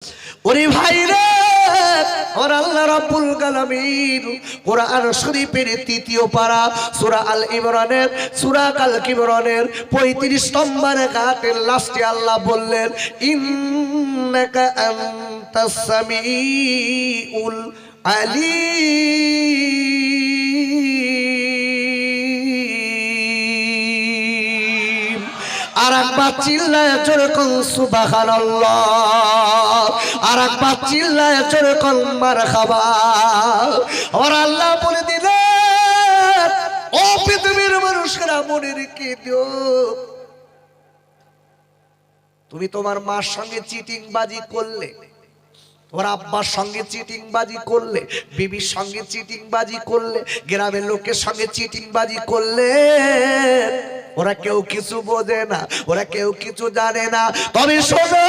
ওরে ভাইরা, আর আল্লাহ রাব্বুল আলামিন কোরআন শরীফের তৃতীয় পারা সূরা আল ইমরানের সূরা আল ইমরানের 35 নম্বর আয়াতের লাস্টে আল্লাহ বললেন, ইন্নাকা আনতাস সামিউল আলিম। আর একবার চিল্লায় জোরে কোন সুবহানাল্লাহ, আর একবার চিল্লায় জোরে কোন মারহাবা। আর আল্লাহ বলে দিলেন, ও পৃথিবীর মানুষেরা মনে রেখে দিও, তুমি তোমার মার সঙ্গে চিটিং বাজি করলে, তোমার আব্বার সঙ্গে চিটিং বাজি করলে, বিবির সঙ্গে চিটিং বাজি করলে, গ্রামের লোকের সঙ্গে চিটিং বাজি করলে, ওরা কেউ কিছু বোঝে না, ওরা কেউ কিছু জানে না। তবে শোনো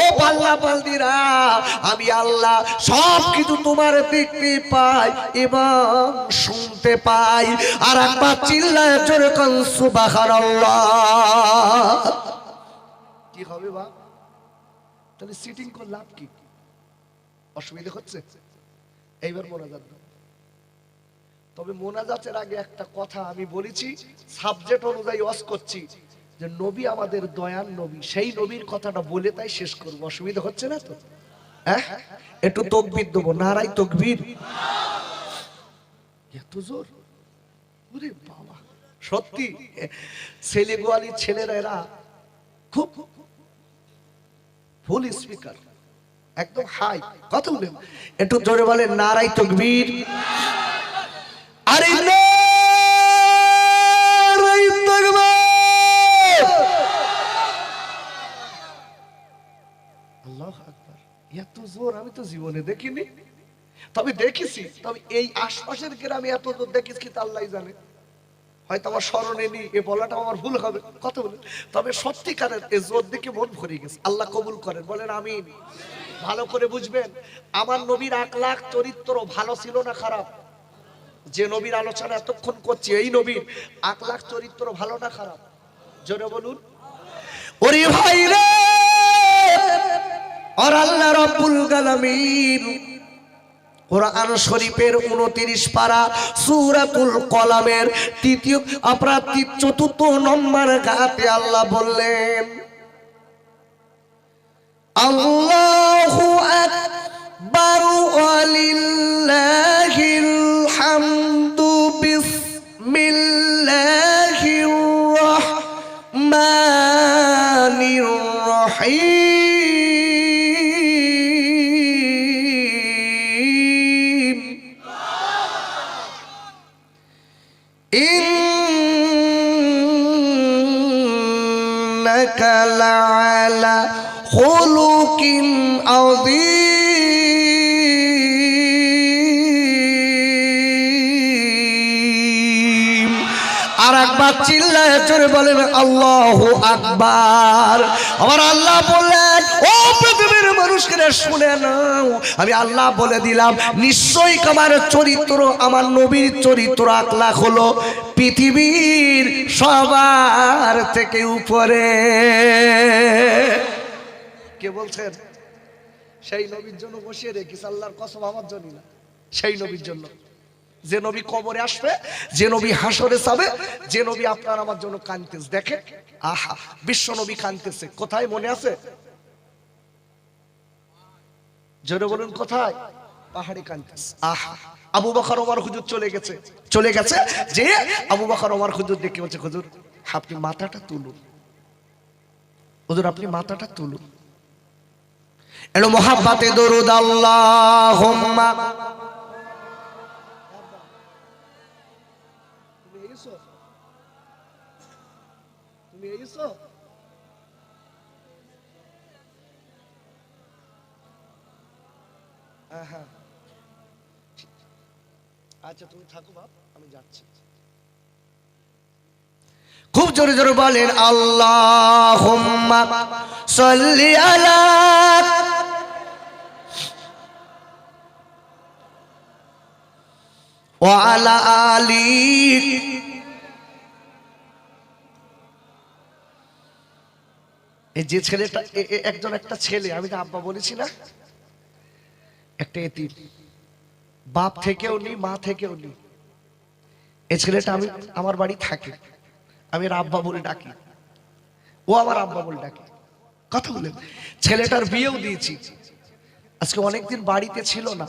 ও পাল্লা পাল্দিরা, আমি আল্লাহ সব কিছু তোমার দেখতে পাই এবং শুনতে পাই। আর একবার চিল্লায় জোরে কোন সুবহানাল্লাহ। কি হবে বা? তাহলে সিটিং করে লাভ কি? অসুবিধা হচ্ছে? এইবার মোনাজাত দাও। তবে মোনাজাতের আগে একটা কথা আমি বলেছি, সাবজেক্ট অনুযায়ী ওয়াজ করছি, যে নবী আমাদের দয়ার নবী, সেই নবীর কথাটা বলে তাই শেষ করব। অসুবিধা হচ্ছে না তো? হ্যাঁ, একটু তাকবীর দেবো, নারাই তাকবীর। এত জোর, ওরে বাবা! সত্যি ছেলে গোয়ালির ছেলেরা এরা খুব ফুল স্পিকার, একদম হাই কথা বলেন, একটু জোরে বলেন নারাই তাকবীর। আরে নারাই তাকবীর, আল্লাহু আকবার। এত জোর আমি তো জীবনে দেখিনি, তবে দেখেছি, তবে এই আশপাশের গ্রামে এত জোর দেখিস কি তা আল্লাহই জানে। হয়তো আমার স্মরণে নেই, এ বলাটা আমার ভুল হবে, কথা বলেন। তবে সত্যিকারের এই জোর দেখে মন ভরে গেছে। আল্লাহ কবুল করেন, বলেন আমিন। ভালো করে বুঝবেন, আমার নবীর আখলাক চরিত্র ভালো ছিল না খারাপ? যে নবীর আলোচনা এতক্ষণ করছি, এই নবীর আখলাক চরিত্র ভালো না খারাপ? জোরে বলুন। ওরে ভাইরা, আর আল্লাহ রাব্বুল আলামিন কোরআন শরীফের 29 পারা সূরাতুল কলামের তৃতীয় অপরাধ 4th নম্বর আয়াতে আল্লাহ বললেন, আল্লাহু আকবার ওয়ালিল্লাহিল হামদু বিসমিল্লাহির রহমানির রহিম। ইন্নাকা লাআলা খুলুকিন আযীম। আর একবার চিল্লায় জোরে বলেন আল্লাহু আকবার। আমার আল্লাহ বললেন, ও পৃথিবীর মানুষকে শুনে নাও, আমি আল্লাহ বলে দিলাম, নিশ্চয়ই আমার চরিত্র, আমার নবীর চরিত্র আখলাক হলো পৃথিবীর সবার থেকে উপরে। কে বলছেন? সেই নবীর জন্য বসিয়ে রেখিস, আল্লাহর কসম আমার জন্য না, সেই নবীর জন্য, যে নবী কবরে আসবে, যে নবী হাসরে যাবে, যে নবী আপনার আমার জন্য কাঁদতেছে। দেখেন, আহা, বিশ্ব নবী কাঁদতেছে কোথায় মনে আছে? জোরে বলুন কোথায়? পাহাড়ে কাঁদতেছে। আহা, আবু বকর ওমর হুজুর চলে গেছে, যে আবু বকর ওমর হুজুর দেখে বলছে, হুজুর আপনি মাথাটা তুলুন, হুজুর আপনি মাথাটা তুলুন। এলো মোহাব্বতে দরুদ আল্লাহুম্মা। তুমি এসো, হ্যাঁ, আচ্ছা তুমি থাকো বাপ, আমি যাচ্ছি। খুব জোরে জোরে বলেন আল্লাহুম্মা সাল্লি আলা ওয়া আলা আলি এই যে ছেলেটা একজন একটা ছেলে, আমি তো আব্বা বলেছি না, একটা এতিম, বাপ থেকেও নি মা থেকেও নি। এই ছেলেটা আমি আমার বাড়ি থাকে, আমি এর আব্বা বলে ডাকি, ও আমার আব্বা বলে ডাকে। কথা বলেন, ছেলেটার বিয়েও দিয়েছি। আজকে অনেকদিন বাড়িতে ছিল না।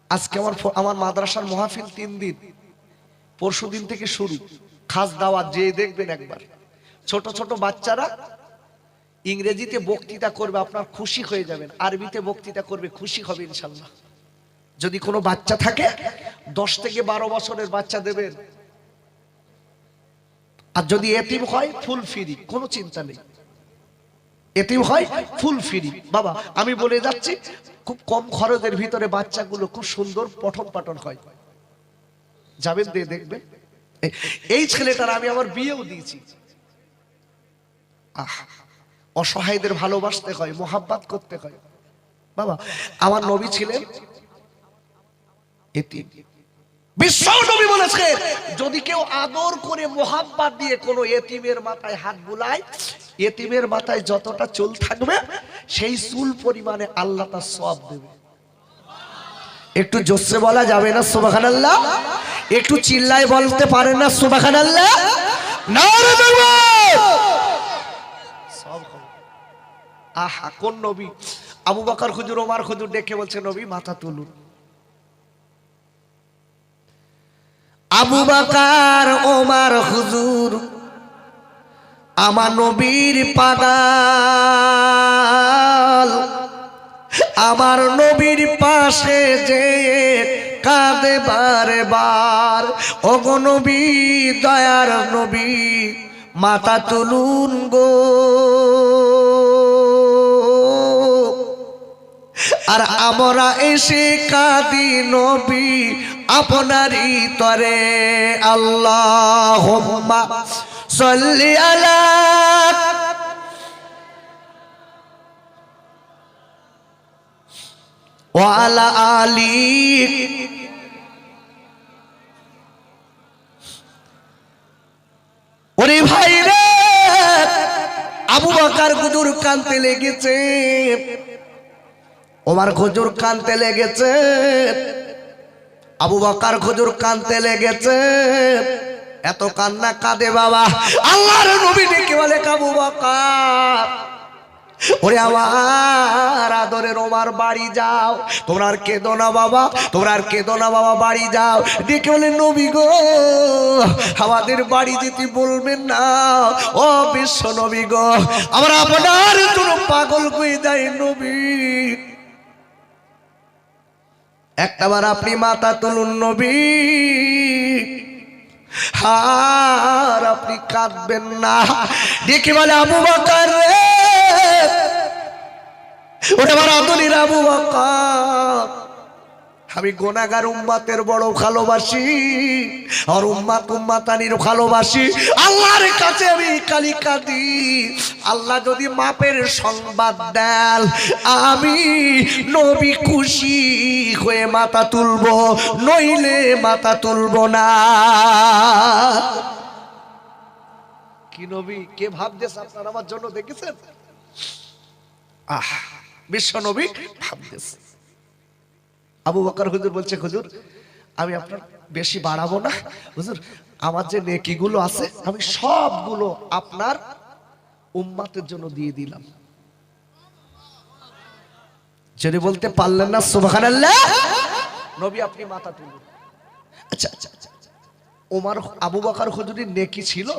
আজকে আমার মাদ্রাসার মাহফিল 3 দিন, পরশু দিন থেকে শুরু, খাস দাওয়াত, যে দেখবেন একবার। ছোট ছোট বাচ্চারা ইংরেজিতে বক্তৃতা করবে, আপনার খুশি হয়ে যাবেন। আরবিতে বক্তৃতা করবে, খুশি হবে ইনশাল্লাহ। যদি কোনো বাচ্চা থাকে 10 থেকে 12 বছরের বাচ্চা দেবেন। আর যদি এতিম হয় ফুল ফ্রি, কোনো চিন্তা নেই। এতিম হয় ফুল ফ্রি। বাবা আমি বলে যাচ্ছি, খুব কম খরচের ভিতরে বাচ্চাগুলো খুব সুন্দর পঠন পাঠন হয়। যাবেন দিয়ে দেখবেন। এই ছেলেটার আমি আমার বিয়েও দিয়েছি। অসহায়দের ভালোবাসতে হয়, মোহাব্বত করতে হয়। বাবা আমার নবী ছিলেন এতিম। বিশ্ব নবী বলেছে, যদি কেউ আদর করে মোহাব্বত দিয়ে কোনো এতিমের মাথায় হাত বুলায়, এতিমের মাথায় যতটা চুল থাকবে সেই চুল পরিমাণে আল্লাহ তার সওয়াব দেবে। একটু জোরে বলা যাবে না সুবহানাল্লাহ? একটু চিল্লায় বলতে পারেন না সুবহানাল্লাহ? নারে তাকবীর! সব হবে। আহা, কোন নবী? আবু বকর হুজুর, ওমর হুজুর ডেকে বলছে, নবী মাথা তুলুন। আবু বকর ওমর হুজুর আমার নবীর পাগাল, আমার নবীর পাশে যে কাঁদে বারে বার। ওগো নবী, দয়ার নবী, মাথা তুলুন গো। আর আমরা এসে কাঁদি নবী আপনারই তরে। আল্লাহুম্মা সাল্লি আলা ওয়া আলা আলি। ওরে ভাই রে, আবু বকর হুজুর কাঁদতে লেগেছে, ওমর হুজুর কাঁদতে লেগেছে, আবু বকর হুজুর কাঁদতে লেগেছে। এত কান্না কাঁদে বাবা, আল্লাহর নবী ডেকে বলে, আবু বকর, ওরে আমার আদরের ওমর বাড়ি যাও। তোমরা আর কেঁদো না বাবা, তোমরা আর কেঁদো না বাবা, বাড়ি যাও। ডেকে বলে, নবী গো, আমাদের বাড়ি যেতে বলবেন না। ও বিশ্ব নবী গো, আমরা আপনার জন্য পাগল হয়ে যাই নবী। একটাবার আপনি মাথা তুলুন নবী, আর আপনি কাঁদবেন না। ডেকে বলে, আবু বকর রে, ওটা আমার আদরের আবু বকর, আমি গুনাহগার উম্মতের বড় ভালোবাসি, আর উম্মত উম্মতানির ভালোবাসি। আল্লাহর কাছে আমি কালি কাঁদি, আল্লাহ যদি মাপের সংবাদ দেন, আমি নবী খুশি হয়ে মাথা তুলবো, নইলে মাথা তুলবো না। কি নবী, কে ভাবতেছে আপনার আমার জন্য, দেখেছেন? আহ, বিশ্ব নবী ভাবতেছে। আবু বকর হুজুর বলছে, হুজুর আমি আপনার বেশি বাড়াবো না হুজুর, আমার যে নেকিগুলো আছে আমি সবগুলো আপনার উম্মতের জন্য দিয়ে দিলাম। যদি বলতে পারলেন না সুবহানাল্লাহ? নবী আপনি মাথা তুলুন। আচ্ছা আচ্ছা আচ্ছা, ওমর আবু বকর হুজুরের নেকি ছিল?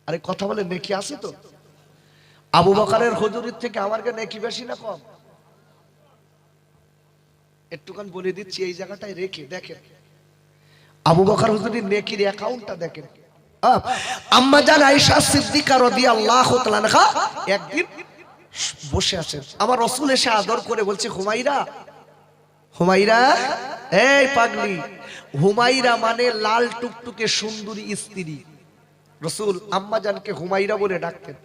আরে কথা বলে, নেকি আছে তো? আবু বকরের হুজুরের থেকে আমার কে নেকি বেশি না কম? একটুখান বলে দিচ্ছি, এই জায়গাটায় রেখে দেখেন আবু বকর হুজুরের নেকির অ্যাকাউন্টটা দেখেন। আম্মা জান আয়েশা সিদ্দিকা রাদিয়াল্লাহু তাআলা আনহা একদিন বসে আছেন, আমার রাসূল এসে আদর করে বলছে, হুমায়রা, হুমায়রা, এই পাগলি। হুমায়রা মানে লাল টুকটুকে সুন্দরী স্ত্রী। রাসূল আম্মা জানকে হুমায়রা বলে ডাকতেন।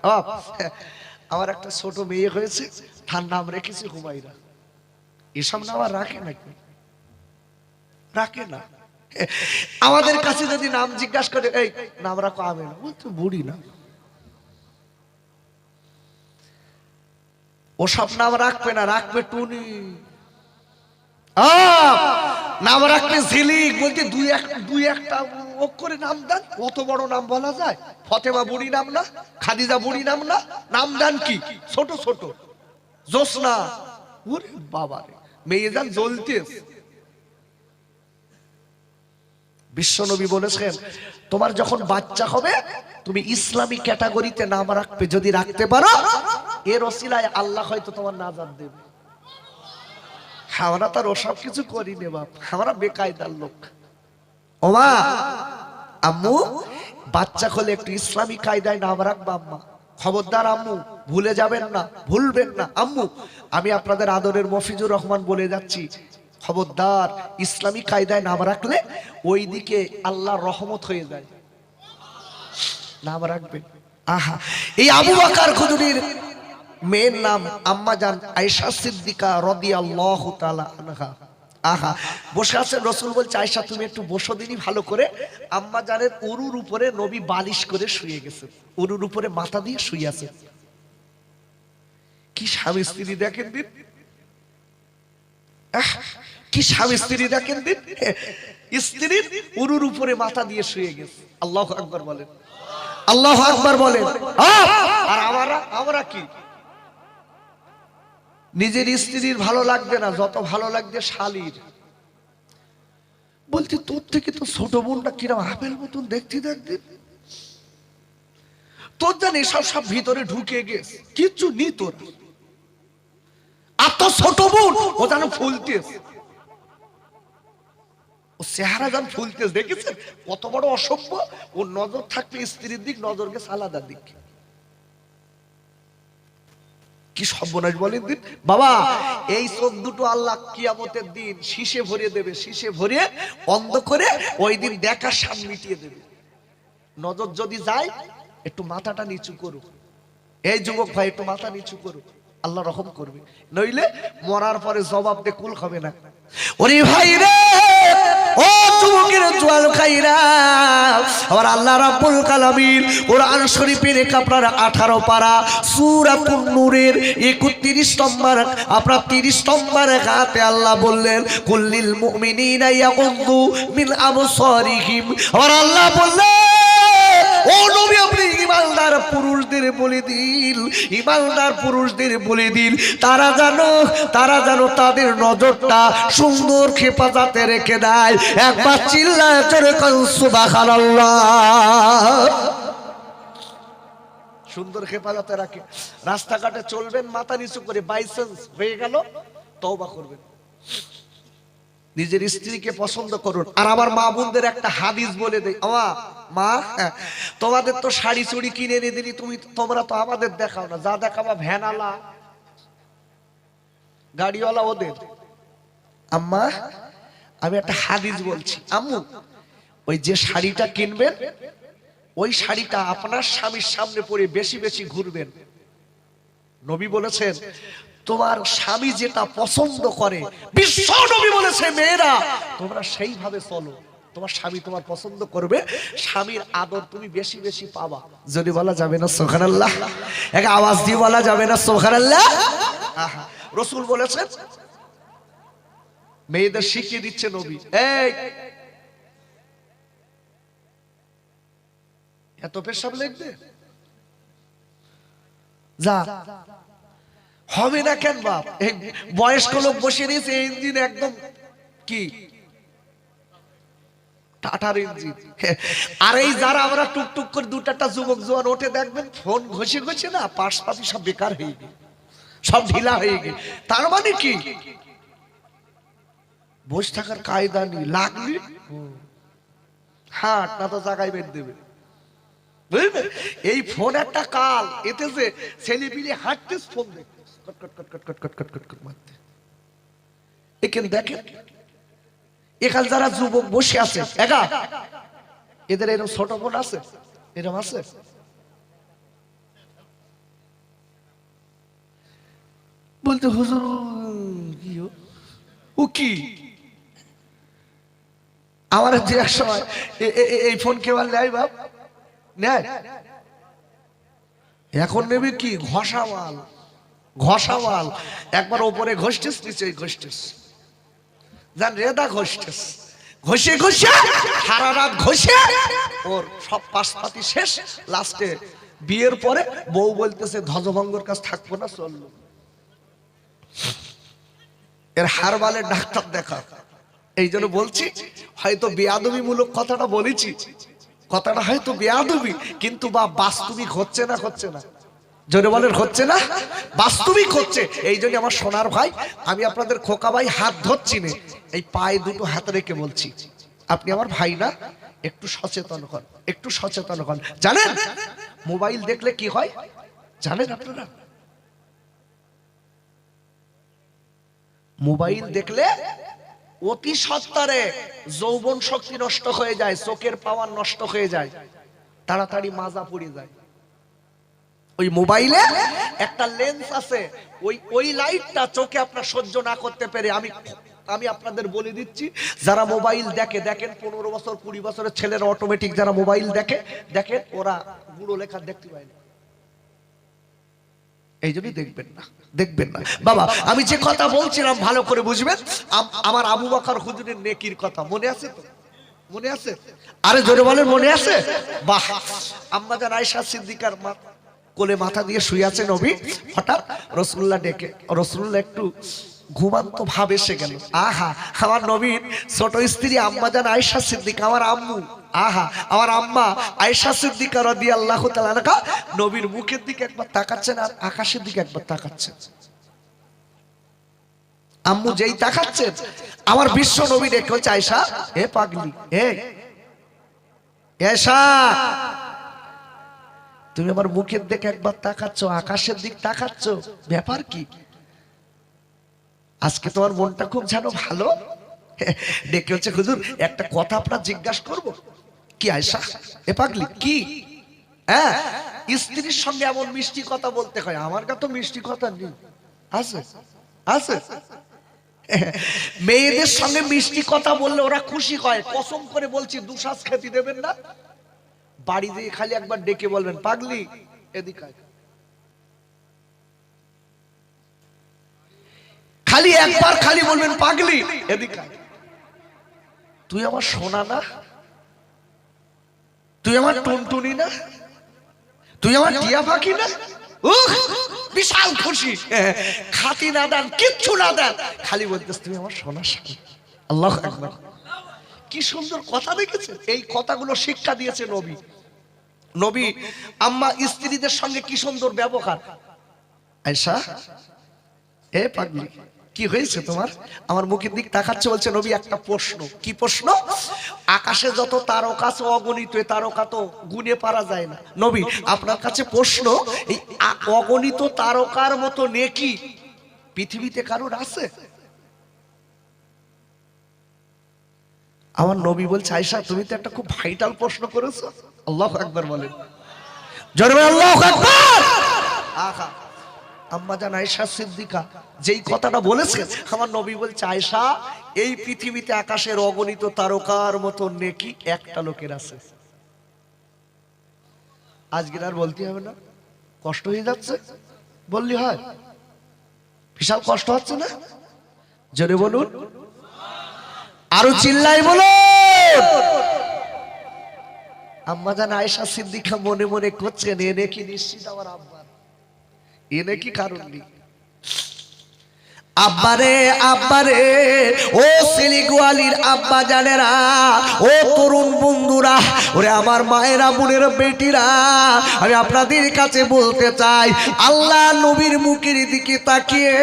আমার একটা ছোট মেয়ে হয়েছে, তার নাম রেখেছি হুমায়রা। এসব নাম আর রাখে নাকি? রাখে না। আমাদের কাছে যদি নাম জিজ্ঞাসা করে, এই নাম রাখো আমেনা, বলতো বুড়ি না, ওসব নাম রাখবে না, রাখবে টুনি। নাম রাখবে ঝিলিক। বলতে দুই একটা অক্ষরে নাম দেন, কত বড় নাম বলা যায়। ফতেমা বুড়ি নাম না, খাদিজা বুড়ি নাম না, নাম দেন কি ছোট ছোট। জোসনা, ওরে বাবা রে, মেয়ে যান জ্বলতে। বিশ্বনবী বলেছেন তোমার যখন বাচ্চা হবে তুমি ইসলামী ক্যাটাগরিতে নাম রাখবে, যদি রাখতে পারো এর ওসিলায় আল্লাহ হয়তো তোমার নাজাত দেবে। আমরা তার ওসব কিছু করি নে বাপ, আমরা বেকায়দার লোক। ওমা আম্মু বাচ্চা হলে একটু ইসলামী কায়দায় নাম রাখবা আম্মা, খবরদার আম্মু ভুলে যাবেন না, ভুলবেন না। আম্মু আমি আপনাদের আদরের মফিজুর রহমান বলে যাচ্ছি, খবরদার ইসলামী কায়দায় নাম রাখলে ওই দিকে আল্লাহর রহমত হয়ে যায়, নাম রাখবেন। আহা, এই আবু বকর খুদরির মেয়ের নাম আম্মা জান আয়েশা সিদ্দিকা রাদিয়াল্লাহু তাআলা আনহা। আহা, বসে আছেন, রাসূল বলছে আয়েশা তুমি একটু বসো দিনই ভালো করে। আম্মা জানের উরুর উপরে নবী বালিশ করে শুয়ে গেছে, উরুর উপরে মাথা দিয়ে শুয়ে আছে। কি স্বামী স্ত্রী দেখেন দিন, কি স্বামী স্ত্রী দেখেন দিন। স্ত্রীর উরুর উপরে মাথা দিয়ে শুয়ে গেছে। আল্লাহু আকবার বলেন, আল্লাহু আকবার বলেন। আর আমরা কি নিজের স্ত্রীর ভালো লাগবে না, যত ভালো লাগবে শালীর। বলতে তোর থেকে তো ছোট বোনটা কিরম আপেল মতন দেখতে দেখতে, তোর জানি সব ভিতরে ঢুকে গেছে, কিচ্ছু নি তোর। আর তো ছোট বোন ও যেন ফুলতেস, ও চেহারা যেন ফুলতেস। দেখেছেন কত বড় অসভ্য। ওর নজর থাকবে স্ত্রীর দিক, নজর গেছে আলাদা দিক। কি সর্বনাশ বলেন দিন বাবা। এই চোখ দুটো আল্লাহ কিয়ামতের দিন শীষে ভরিয়ে দেবে, শীষে ভরিয়ে অন্ধ করে ওই দিন দেখার সাম মিটিয়ে দেবে। নজর যদি যায় একটু মাথাটা নিচু করো, এই যুবক ভাই একটু মাথা নিচু করো, আল্লাহ রহম করবে। নইলে মরার পরে জবাব দিয়ে কুল খাবে না। ওরে ভাই রে, ও যুবকের জোয়াল খাইরা, আবার আল্লাহ রাব্বুল আলামিন কোরআন শরীফের আপনার 18 পারা সূরাতুন নূরের 31 নম্বর আপনার 30 নম্বর আয়াতে আল্লাহ বললেন কুল্লিল মুমিনিনা ইয়াগুযু মিন আবসারিহিম। আবার আল্লাহ বললেন ও নবী আপনি ইমানদার পুরুষদের বলে দিন, ইমানদার পুরুষদের বলে দিন তারা জানো তাদের নজরটা সুন্দর হেফাজতে রেখে দেয়। একবার চিল্লায় জোরে কও সুবহানাল্লাহ। সুন্দর হেফাজতে রাখে। রাস্তাঘাটে চলবেন মাথা নিচু করে, বাইচান্স হয়ে গেল তওবা করবেন। নিজের স্ত্রীকে পছন্দ করুন। আর আমার মা বোনদের একটা হাদিস বলে দেই, মা তোমাদের তো শাড়ি চুড়ি কিনে এনে দিলি, তোমরা তো আমাদের দেখাও না, যা দেখাবা ভ্যানালা গাড়িওয়ালা ওদের। আম্মা আমি একটা হাদিস বলছি, আম্মু ওই যে শাড়িটা কিনবেন ওই শাড়িটা আপনার স্বামীর সামনে পরে বেশি বেশি ঘুরবেন। নবী বলেছেন তোমার স্বামী যেটা পছন্দ করে, বিশ্ব নবী বলেছে মেয়েরা তোমরা সেইভাবে চলো, তোমার স্বামী তোমার পছন্দ করবে, স্বামীর আদর তুমি বেশি বেশি পাবা। যদি বলা যাবে না সুবহানাল্লাহ, এক আওয়াজ দিয়ে বলা যাবে না সুবহানাল্লাহ। রাসূল বলেছেন, মেয়েদের শিখিয়ে দিচ্ছে নবী, এই এত পেশাব লাগবে যা হবে না কেন বাপ। এই বয়স্ক লোক বসে রয়েছে, ইঞ্জিন একদম কি টাটার ইঞ্জিন। আর এই যারা আমরা টুকটুক করে দুটাটা যুবক জোয়ান ওঠে দেখবেন ফোন ঘষে ঘষে না পাশাপাশি সব বেকার হয়ে গেছে, সব ঢিলা হয়ে গেছে। তার মানে কি বসে থাকার কায়দা নেই, লাগলি হাট না তো জায়গায় বের দেবে। বুঝলেন এই ফোন একটা কাল, এতে যে ছেলে পিলে হাঁটতে ফোন দেখতে দেখেন। এখানে যারা যুবক বসে আছে একা, এদের এরকম ছোট ফোন আছে, এরকম আছে? বলতে হুজুর ও কি আমার যে এক সময় এই ফোন কেবল নেয় বাপ, নেয় এখন নেবে কি ঘষা মাল। ঘষাওয়াল, একবার ওপরে ঘষতেস নিচে ঘষতেস, জান রেদা ঘষতেস, ঘষে ঘষে সারা রাত ঘষে ওর সব পাশপাতি শেষ। লাস্টে বিয়ের পরে বউ বলতেছে ধ্বজভঙ্গর কাছে থাকবো না, চললো। এর হারবালের ডাক্তার দেখা। এই জন্য বলছি, হয়তো বেয়াদবি মূলক কথাটা বলেছি, কথাটা হয়তো বেয়াদবি, কিন্তু বা বাস্তবিক হচ্ছে না, হচ্ছে না, জোরে বলেন হচ্ছে না, বাস্তবিক হচ্ছে। এই জন্য আমার সোনার ভাই, আমি আপনাদের খোকা ভাই হাত ধরছি না, এই পায়ে দুটো হাত রেখে বলছি, আপনি আমার ভাই না, একটু সচেতন হন, একটু সচেতন হন। জানেন মোবাইল দেখলে কি হয় জানেন আপনারা? মোবাইল দেখলে অতি সত্বরে যৌবন শক্তি নষ্ট হয়ে যায়, চোখের পাওয়ার নষ্ট হয়ে যায়, তাড়াতাড়ি মাজা পড়ে যায়। ওই মোবাইলে একটা লেন্স আছে, ওই লাইটটা চোখে আপনার সহ্য না করতে পেরে, আমি আপনাদের বলে দিচ্ছি, যারা মোবাইল দেখে, দেখেন 15 বছর 20 বছরের ছেলেরা অটোমেটিক যারা মোবাইল দেখে, দেখেন ওরা গুঁড়ো লেখা দেখতে পায় না। এই জন্যই দেখবেন না, দেখবেন না বাবা। আমি যে কথা বলছিলাম ভালো করে বুঝবেন, আমার আবু বকর হুজুরের নেকির কথা মনে আছে তো? মনে আছে? আরে জোরে বলেন মনে আছে? বাহ। আম্মা জান আয়েশা সিদ্দিকার কোলে মাথা দিয়ে শুয়ে আছে নবী, হঠাৎ রাসূলুল্লাহ ডেকে, রাসূলুল্লাহ একটু ঘুমান্ত ভাব এসে গেল। আহা, আমার নবীর ছোট স্ত্রী আম্মা জান আয়েশা সিদ্দিকা, আমার আম্মু, আহা আমার আম্মা আয়েশা সিদ্দিকা রাদিয়াল্লাহু তাআলা আনহা নবীর মুখের দিকে একবার তাকাচ্ছেন আর আকাশের দিকে একবার তাকাচ্ছেন। আম্মু যেই তাকাচ্ছেন, আমার বিশ্ব নবী ডেকে বলছে, আয়েশা, এ পাগলি, এ আয়েশা, তুমি আমার মুখের দিকে একবার তাকাচ্ছ, আকাশের দিক তাকাচ্ছ, ব্যাপার কি? আজকে তোমার মনটা খুব যেন ভালো। ডেকে হচ্ছে, হুজুর একটা কথা আপনার জিজ্ঞাসা করব। কি আয়েশা? এ পাগলি কি? হ্যাঁ, স্ত্রীর সঙ্গে এমন মিষ্টি কথা বলতে হয়? আমার কাছে তো মিষ্টি কথা নেই। আছে আছে, মেয়েদের সঙ্গে মিষ্টি কথা বললে ওরা খুশি হয়, কসম করে বলছি দুশ্বাস খেতে দেবেন না। বাড়ি দিয়ে খালি একবার ডেকে বলবেন, পাগলি এদিকে আয়। খালি একবার খালি বলবেন, পাগলি এদিকে আয়। তুই আমার সোনা না, তুই আমার টুনটুনি না, তুই আমার টিয়া পাখি না। বিশাল খুশি, খাতি না দেন, কিচ্ছু না দেন, খালি বলতেছ তুমি আমার সোনা স্বামী। আল্লাহু আকবার। কি সুন্দর কথা দেখেছেন? এই কথাগুলো শিক্ষা দিয়েছে নবী। নবী আম্মা স্ত্রীদের সঙ্গে কি সুন্দর ব্যবহার। আয়েশা, এ পাগলি কি হয়েছে তোমার? আমার মুখের দিক তাকাচ্ছে, বলছে নবী একটা প্রশ্ন। কি প্রশ্ন? আকাশে যত তারকা আছে অগণিত, তারকা তো গুণে পারা যায় না। নবী আপনার কাছে প্রশ্ন, এই অগণিত তারকার মতো নেকি পৃথিবীতে কারোর আছে? আমার নবী বলছে, আয়েশা তুমি তো একটা খুব ভাইটাল প্রশ্ন করেছো। আল্লাহু আকবার বলেন, জোরে বলেন আল্লাহু আকবার। আহা, আম্মা জান আয়েশা সিদ্দিকা যেই কথাটা বলেছেন, আমার নবী বলছে, আয়েশা এই পৃথিবীতে আকাশের অগণিত তারকার মতো নেকি একটা লোকের আছে। আজকে আর বলতে হবে না, কষ্ট হয়ে যাচ্ছে বললি হয়? বিশাল কষ্ট হচ্ছে না? জোরে বলুন, আরো চিল্লাই বলুন। আম্মা জান আয়েশা সিদ্দিকা মনে মনে করছেন, এনে কি নিশ্চিত আমার আব্বা, এনে কি কারণ নেই। আব্বারে আব্বারে, ও শিলিগুয়ালির আব্বা জানেরা, ও তরুণ বন্ধুরা, ওরে আমার মায়েরা, বোনের বেটিরা, আমি আপনাদের কাছে বলতে চাই, আল্লাহ নবীর মুখের দিকে তাকিয়ে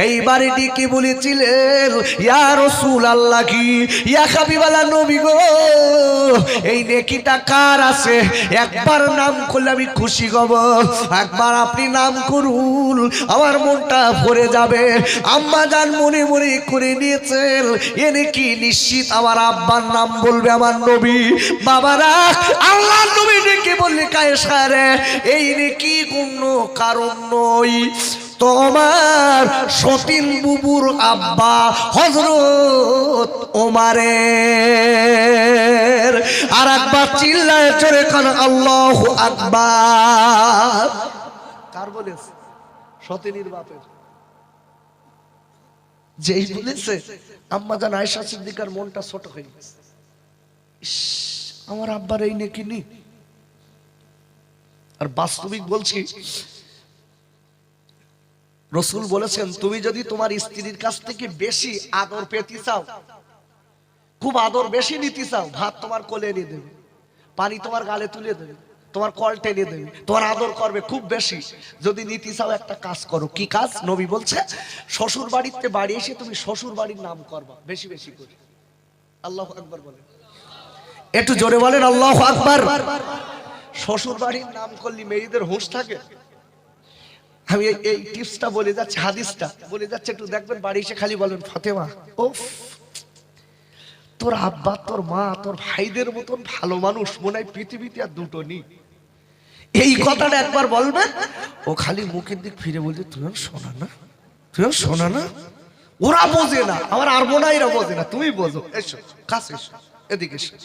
এইবারে ডেকে বলেছিলেন, ইয়া রাসূলুল্লাহ, কি ইয়া হাবিবাল্লাহ নবী গো, এই নেকিটা কার আছে? একবার নাম করলে আমি খুশি হব, একবার আপনি নাম করুন, আমার মনটা ভরে যাবে। আম্মা জান মনে মনে করে নিয়েছেন, এ নাকি নিশ্চিত আমার আব্বার নাম বলবে আমার নবী। বাবারা, আল্লাহ নবী ডেকে বললে, আয়েশা রে, এই নাকি কোনো কারণ নয়, তোমার সতীন বুবুর আব্বা হযরত ওমরের। আর একবার চিল্লায় জোরে কান আল্লাহু আকবার। কার বলেছে? সতীনীর বাপের। যেই বলেছে আম্মা জান আয়েশা সিদ্দিকার মনটা ছোট হয়ে গেছে, আমার আব্বার এই নেকি নি। আর বাস্তবিক বলছি, রাসূল বলেছেন তুমি যদি তোমার স্ত্রীর কাছ থেকে বেশি আদর পেতে চাও, খুব আদর বেশি নিতে চাও, ভাত তোমার কোলে এনে দেবে, পানি তোমার গালে তুলে দেবে, তোমার কল টেনে দেবে, তোমার আদর করবে খুব বেশি। যদি নিতে চাও একটা কাজ করো। কি কাজ? নবী বলছে শ্বশুর বাড়িতে বাড়ি এসে তুমি শ্বশুর বাড়ির নাম করবা বেশি বেশি করে। আল্লাহু আকবার বলেন, একটু জোরে বলেন আল্লাহু আকবার। শ্বশুর বাড়ির নাম করলে মেয়েদের হুঁশ থাকে। আমি এই টিপসটা বলে যাচ্ছি, হাদিসটা বলে যাচ্ছে, একটু দেখবেন বাড়ি এসে খালি বলেন ফাতেমা ওফ তোর আব্বা তোর মা তোর ভাইদের মতন ভালো মানুষ মনে হয় পৃথিবীতে আর দুটো নেই। এই কথাটা একবার বলবেন, ও খালি মুখের দিক ফিরে বলছে তুইও শোনা না, তুইও শোনা না। ওরা বোঝে না, আমার আর বোনা এরা বোঝে না, তুমি বোঝো। এসো কাছে এসো, এদিকে এসো।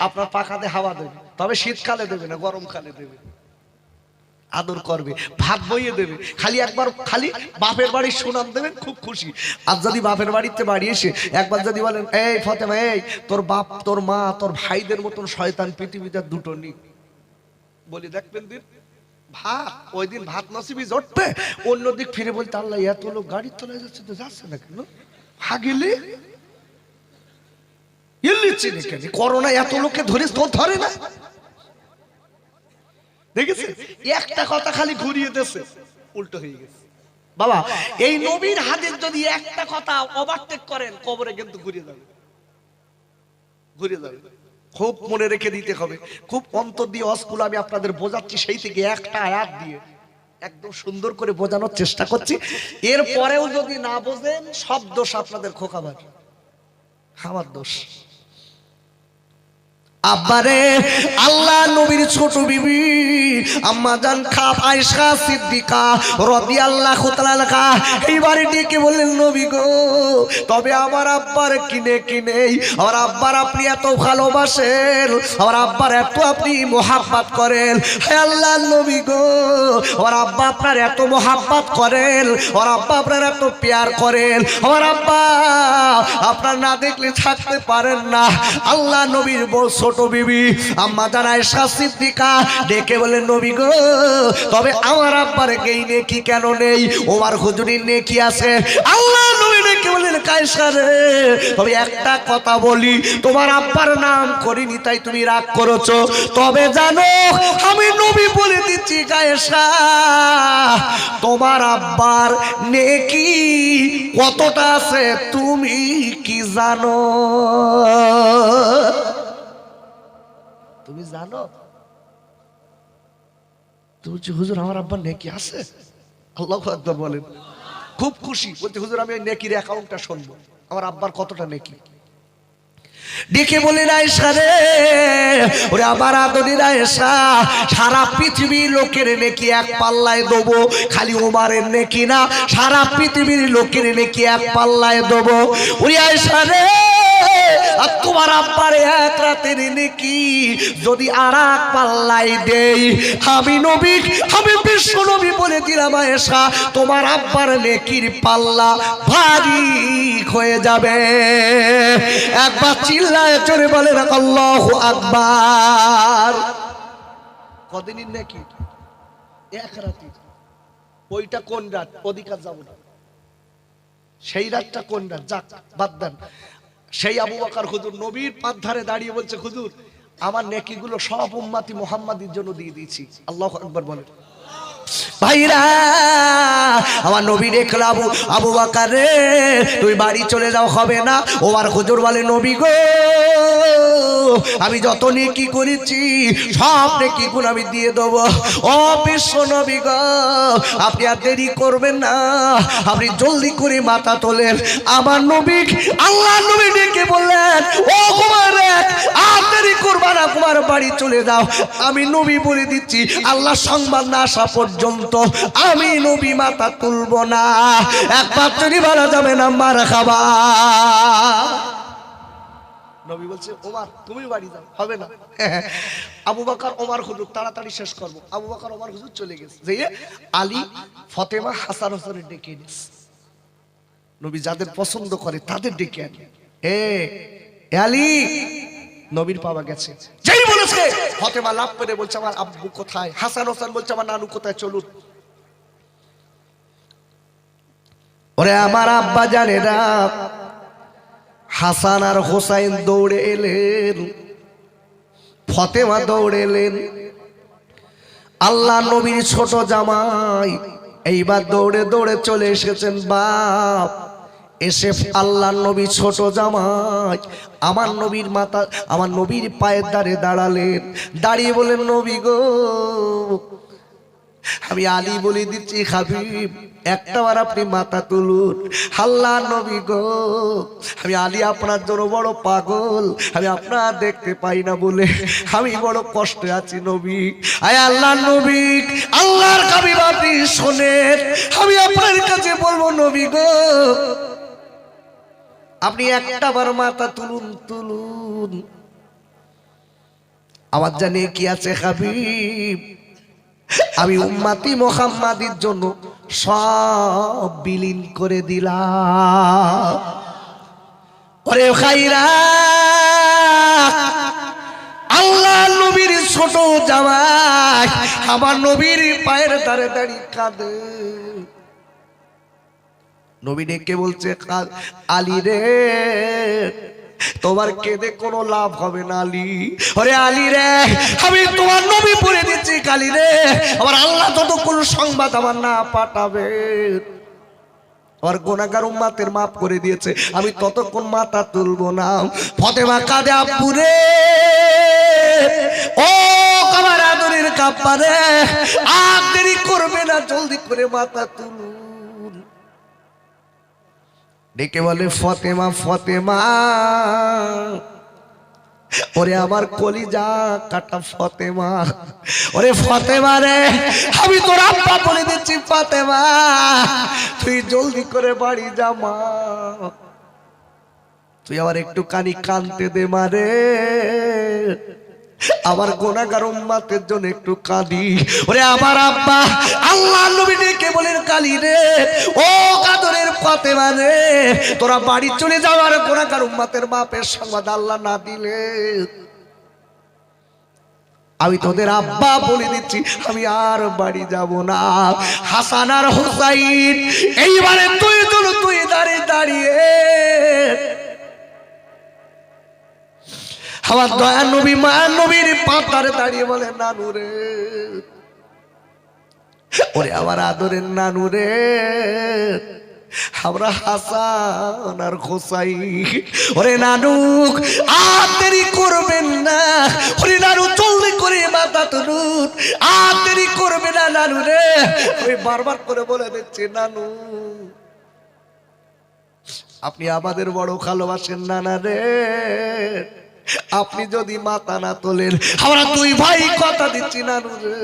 আপনার পাখাতে হাওয়া দেবে, তবে শীতকালে দেবে না, গরমকালে দেবে। আদর করবে, ভাত বইয়ে দেবে, খালি একবার খালি বাপের বাড়ির সুনাম দেবেন, খুব খুশি। আর যদি বাপের বাড়িতে বাড়ি এসে একবার যদি বলেন এই ফাতেমা এই তোর বাপ তোর মা তোর ভাইদের মতন শয়তান পৃথিবীতে দুটো নেই, বলি দেখবেন দিন ভাত ওই দিন ভাত নসিবি জটবে। অন্যদিক ফিরে বলতে আল্লাহ এত লোক গাড়ির তলায় যাচ্ছে তো যাচ্ছে না কেন, হাগিলে করোনা এত লোককে ধরে তো ধরে না। দেখেছেন একটা কথা খালি ঘুরিয়ে দিয়েছে, উল্টো হয়ে গেছে। বাবা এই নবীর হাদিস যদি একটা কথা ওভারটেক করেন কবরে কিন্তু ঘুরিয়ে যাবে, ঘুরিয়ে যাবে। খুব মনে রেখে দিতে হবে, খুব অন্তর দিয়ে অস্কুল আমি আপনাদের বোঝাচ্ছি, সেই থেকে একটা আয়াত দিয়ে একদম সুন্দর করে বোঝানোর চেষ্টা করছি। এর পরেও যদি না বোঝেন সব দোষ আপনাদের, খোকাবার আমার দোষ। আব্বারে আল্লাহ নবীর ছোট বিবি আম্মা জান আয়েশা সিদ্দিকা রাদিয়াল্লাহু তাআলা আনহা এইবারে ডেকে বললেন নবী গো তবে আমার আব্বার কিনে কিনেই, আমার আব্বার আপনি এত ভালোবাসেন, আমার আব্বার এত আপনি মোহাব্বত করেন, হে আল্লাহর নবী গো আমার আব্বা আপনার এত মোহাব্বত করেন, আমার আব্বা আপনার এত প্যার করেন, আমার আব্বা আপনার না দেখলে থাকতে পারেন না। আল্লাহ নবীর বল ছোট বিবি আম্মা জান আয়েশা সিদ্দিকা ডেকে বলেন নবী গো তবে আমার আব্বার এই নেকি কেন নেই, ওমর হুজুরের নেকি আছে। আল্লাহ নবী ডেকে বলেন আয়েশা রে তবে একটা কথা বলি, তোমার আব্বার নাম করিনি তাই তুমি রাগ করেছো, তবে জানো আমি নবী বলে দিচ্ছি আয়েশা তোমার আব্বার নেকি কতটা আছে তুমি কি জানো? তুমি জানো? তুমি হুজুর আমার আব্বার নেকি আছে? আল্লাহু আকবার বলেন। খুব খুশি, বলতে হুজুর আমি নেকির অ্যাকাউন্টটা শুনবো, আমার আব্বার কতটা নেকি। ডেকে বলেন আয়েশা রে ওরে আমার আদরের আয়েশা সারা পৃথিবীর লোকের নেকি এক পাল্লায় দেবো, খালি ওমরের নেকি না, সারা পৃথিবীর লোকের নেকি এক পাল্লায় দেবো। ওরে আয়েশা রে আর তোমার আব্বার এক রাতের নেকি যদি আর এক পাল্লাই দেই, আমি নবী আমি বিশ্ব নবী বলে দিলাম আয়েশা তোমার আব্বার নেকির পাল্লা ভারী হয়ে যাবে। একবার চিল্লায় চড়ে বলেন আল্লাহু আকবার। কদিনের নেকি? এক রাতে। ওইটা কোন রাত? ওদিকে যাব না, সেই রাতটা কোন রাত? যাক বাদ দেন। সেই আবু বকর হুজুর নবীর পাদ ধারে দাঁড়িয়ে বলছে হুজুর আমার নেকিগুলো সব উম্মতি মুহাম্মাদির জন্য দিয়ে দিয়েছি। আল্লাহু আকবার বলেন। ভাইরা আমার নবী দেখলো আবু বকর রে তুই বাড়ি চলে যাও হবে না। ওমর হুজুর বলে নবী গো আমি যত নেকি করেছি সব নেকিগুলো আমি দিয়ে দেবো। ও বিশ্ব নবী গো আপনি আর দেরি করবেন না, আপনি জলদি করে মাথা তোলেন। আমার নবী আল্লাহ নবী ডেকে বললেন ও কুমার আর দেরি করবা না, কুমার বাড়ি চলে যাও। আমি নবী বলে দিচ্ছি আল্লাহ সংবাদ না আসা পর্যন্ত আমি নবী মাথা তুলব না। একবার যদি বলা যাবে না মারহাবা। নবী বলছে ওমর তুমি বাড়ি যাও, হবে না। আবু বকর ওমর হুজুর তাড়াতাড়ি শেষ করব। আবু বকর ওমর হুজুর চলে গেছে, যে আলী ফাতেমা হাসান হোসেনের ডেকে এনেছে। নবী যাদের পছন্দ করে তাদের ডেকে আনে, এ আলী, নবীর পাওয়া গেছে। যেই বলেছে ফাতেমা লাভ করে বলছে আমার আব্বু কোথায়, হাসান হোসেন বলছে আমার নানু কোথায়, চলুন। ওরে আমার আব্বা জানে না, হাসান আর হোসাইন দৌড়ে এলেন, ফাতেমা দৌড়ে এলেন। আল্লাহ নবীর ছোট জামাই এইবার দৌড়ে দৌড়ে চলে এসেছেন। বাপ এসে আল্লাহ নবী ছোট জামাই আমার নবীর মাথা, আমার নবীর পায়ের ধারে দাঁড়ালেন। দাঁড়িয়ে বলেন নবী গো, আমি আলী বলে দিচ্ছি হাবিব, একটাবার আপনি মাথা তুলুন। আল্লাহ নবী গো, আমি আলী আপনার জন্য বড় পাগল, আমি আপনার দেখতে পাই না বলে আমি বড় কষ্টে আছি নবী। আয় আল্লাহ নবী, আল্লাহর হাবিব আপনি শোনেন, আমি আপনার কাছে বলবো নবী গো, আপনি একটাবার মাথা তুলুন, তুলুন। আমার জানে কি আছে হাবিব, আমি উম্মতি মুহাম্মাদির জন্য সব বিলীন করে দিলাম। ওরে খাইরা, আল্লাহ নবীর ছোট জামাই আমার নবীর পায়ের ধারে দাঁড়িয়ে কাঁদে। নবী ডেকে বলছে আলী রে, তোমার কেঁদে কোনো লাভ হবে না আলী। ওরে আলী রে, আমি তোমার নবী পড়ে দিচ্ছি কালী রে, আমার আল্লাহ যতক্ষণ সংবাদ আমার না পাঠাবে, আমার গুনাহগার উম্মতের মাফ করে দিয়েছে, আমি ততক্ষণ মাথা তুলবো না। ফাতেমা কাঁদে, আব্বু রে, ও আমার আদরের কাপ্পা রে, আর দেরি করবে না, জলদি করে মাথা তুলুন। ডেকে বলে ফাতেমা, ফাতেমা, ওরে আমার কলিজা কাটা ফাতেমা, ওরে ফাতেমা রে, আমি তোর আব্বা বলে দিচ্ছি ফাতেমা, তুই জলদি করে বাড়ি যা মা, তুই আবার একটু কানি কানতে দে মারে, আমার গুনাহগার উম্মতের জন্য একটু কাঁদি। ওরে আমার আব্বা, আল্লাহ নবী ডেকে বলেন কালী রে, ও কাদরের ফাতেমা রে, তোরা বাড়ি চলে যাও, আর গুনাহগার উম্মতের বাপের সংবাদ আল্লাহ না দিলে আমি তোদের আব্বা বলে দিচ্ছি আমি আর বাড়ি যাব না। হাসান আর হুসাইন এইবারে তুই দাঁড়িয়ে দাঁড়িয়ে আমার দয়া নবী মায়ার নবীর পাতারে দাঁড়িয়ে বলে নানু রে, ওরে আমার আদরের নানু রে, আমরা হাসান আর হোসাইন, ওরে নানু আর দেরি করবেন না, ওরে নানু জলদি করে মাথা তুলুন, আর দেরি করবে না নানু রে। আমি বারবার করে বলে দিচ্ছি নানু, আপনি আমাদের বড় ভালোবাসেন নানা রে, আপনি যদি মাথা না তোলেন আমরা দুই ভাই কথা দিচ্ছি নানু রে,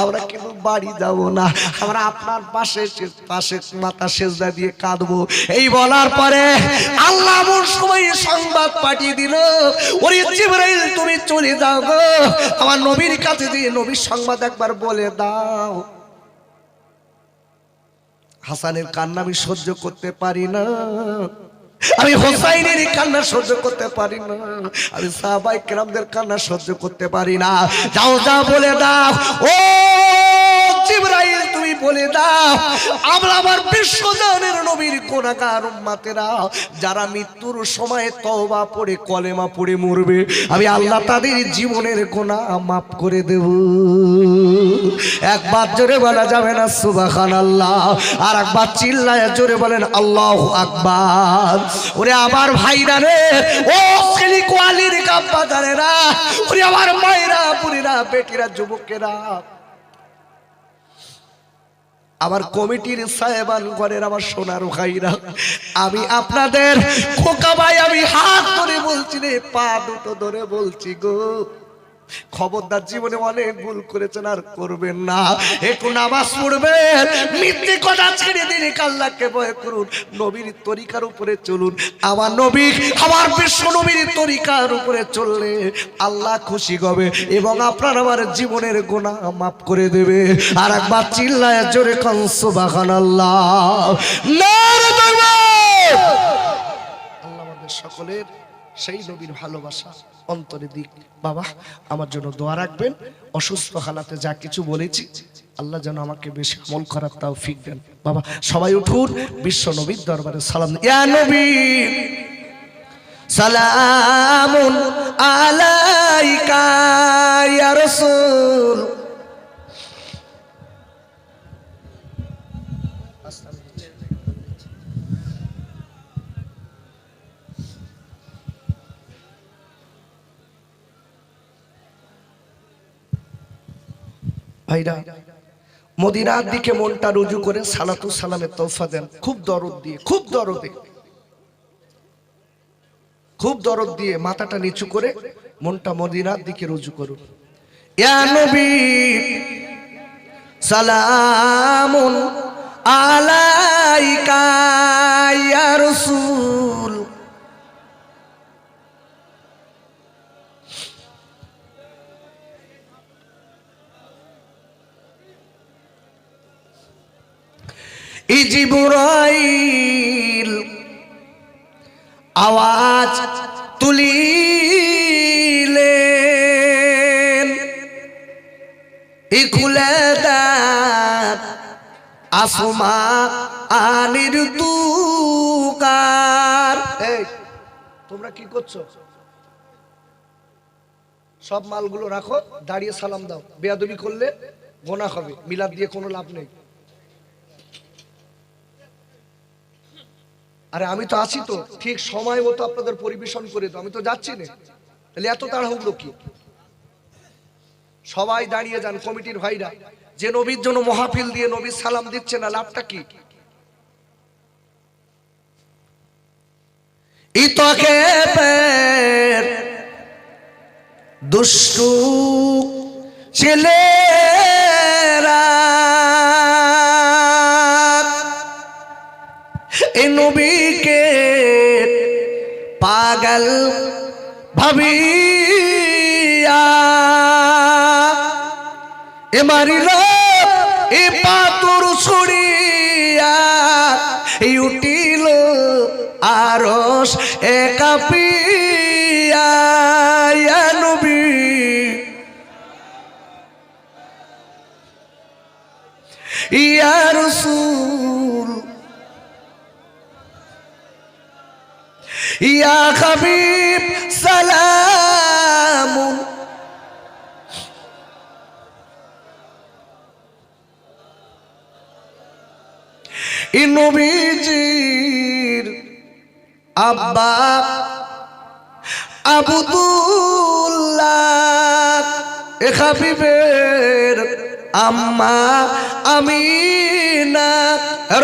আমরা কিন্তু বাড়ি যাব না, আমরা আপনার পাশে মাথা সেজদা দিয়ে কাঁদবো। এই বলার পরে আল্লাহ এমন সময় সংবাদ পাঠিয়ে দিল, ওরে জিবরাইল তুমি চলে যাও গো, আমার নবীর কাছে যে নবীর সংবাদ একবার বলে দাও। হাসানের কান্না আমি সহ্য করতে পারি না, আমি হোসাইনের কান্না সহ্য করতে পারি না, আমি সাহাবায়ে কেরামদের কান্না সহ্য করতে পারি না। যাও যাও বলে দাও, ও জিবরাইল তুমি বলে দাও, আমরা আমার বিশ্বজানের নবীর গুনাহগার উম্মতেরা যারা মৃত্যুর সময় তওবা পড়ে কলেমা পড়ে মরবে, আমি আল্লাহ তাদের জীবনের গুনাহ মাফ করে দেব। একবার জোরে বলা যাবে না সুবহানাল্লাহ, আর একবার চিল্লায় জোরে বলেন আল্লাহু আকবার। ওরে আমার ভাইরা রে, ও ছেলে কোয়ালির কাপ্পা জানেরা, ওরে আমার মায়েরা বুড়িরা বেটিরা যুবকেরা, আমার কমিটির সাহেবান ঘরের আমার সোনার ভাইরা, আমি আপনাদের খোকা ভাই, আমি হাত ধরে বলছি রে, পা দুটো ধরে বলছি গো, খবরদার, জীবনে অনেক ভুল করেছেন, আর করবেন না। একটু নামাজ পড়বেন, মিথ্যে কথা ছেড়ে দিন, আল্লাহকে ভয় করুন, নবীর তরিকার উপরে চলুন। আমার নবী, আমার বিশ্ব নবীর তরিকার উপরে চললে আল্লাহ খুশি হবে এবং আপনার আমার জীবনের গুনাহ মাফ করে দেবে। আর একবার চিল্লায় জোরে কান সুবহানাল্লাহ। নারে তাকবীর। আল্লাহ আমাদের সকলের সেই নবীর ভালোবাসা অন্তরে দিক। বাবা, আমার জন্য দোয়া রাখবেন। অসুস্থ হালাতে যা কিছু বলেছি, আল্লাহ যেন আমাকে বেশি আমল করার তৌফিক দেন। বাবা, সবাই উঠুন, বিশ্ব নবীর দরবারে সালাম। ইয়া নবী সালামুন আলাইকা ইয়া রাসূল। ভাইরা, মদিনার দিকে মনটা রুজু করে সালাতু সালামের তৌফা দেন, খুব দরদ দিয়ে, খুব দরদে, খুব দরদ দিয়ে মাথাটা নিচু করে মনটা মদিনার দিকে রুজু করুন। ইয়া নবী সালামুন আলাইকা ইয়া রাসূল। জিবরাইল আওয়াজ তুলিলেন, খুলে দেন আসমানের দুকার। এই তোমরা কি করছো? সব মালগুলো রাখো, দাঁড়িয়ে সালাম দাও। বেয়াদবি করলে গোনাহ হবে, মিলাদ দিয়ে কোনো লাভ নেই। আরে আমি তো আছি তো, ঠিক সময় মতো আপনাদের পরিবেশন করে তো, আমি তো যাচ্ছি না, তাহলে এত তাড়াহুড়ো কি? সবাই দাঁড়িয়ে যান, কমিটির ভাইরা। যে নবীর জন্য মাহফিল দিয়ে নবীর সালাম দিচ্ছে না, লাভটা কি? ইতকে পের দুষ্টু ছেলেরা এ নবীকে পাগল ভাবিয়া এ মারিল এ পাথর ছড়িয়া উঠিল আরশ এ কাঁপিয়া। ইয়া নবী ইয়া রাসূল ইয়া হাবিব সালামুন। ই নবীজির আব্বা আব্দুল্লাহ, এ হাবিবের আম্মা আমিনা,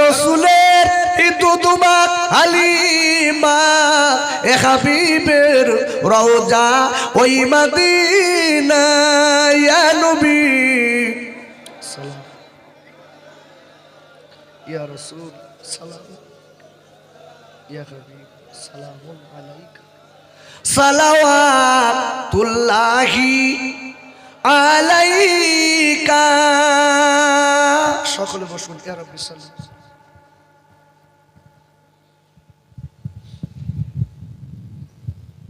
রাসূলের দুধমা হালিমা, এ হাবিবের রওজা ওই মদিনা। ইয়া নবী সালাম, ইয়া রাসূল সালাম, ইয়া হাবিব সালামুন আলাইকা সালাওয়াতুল্লাহি আলাইকা। সকলে বসুন। ইয়া রাব্বি সাল্লাল্লাহু।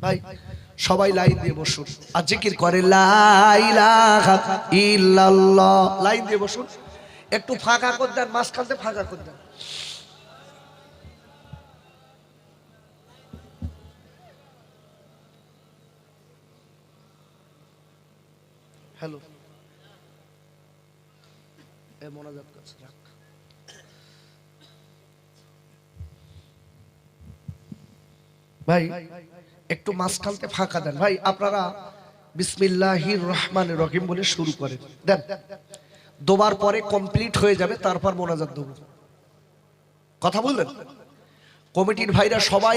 ভাই সবাই লাইন দিয়ে বসুন আর জিকির করে লা ইলাহা ইল্লাল্লাহ। লাইন দিয়ে বসুন, একটু ফাঁকা করে দেন, মাঝখানতে ফাঁকা করে দেন। হ্যালো, এ মোনাজাত করছে, রাখ। ভাই একটু মাঝখানতে ফাঁকা দেন। ভাই আপনারা বিসমিল্লাহির রহমানির রহিম বলে শুরু করেন, দেন। দুবার পরে কমপ্লিট হয়ে যাবে, তারপর মোনাজাত দেব। কথা বললেন? কমিটির ভাইরা সবাই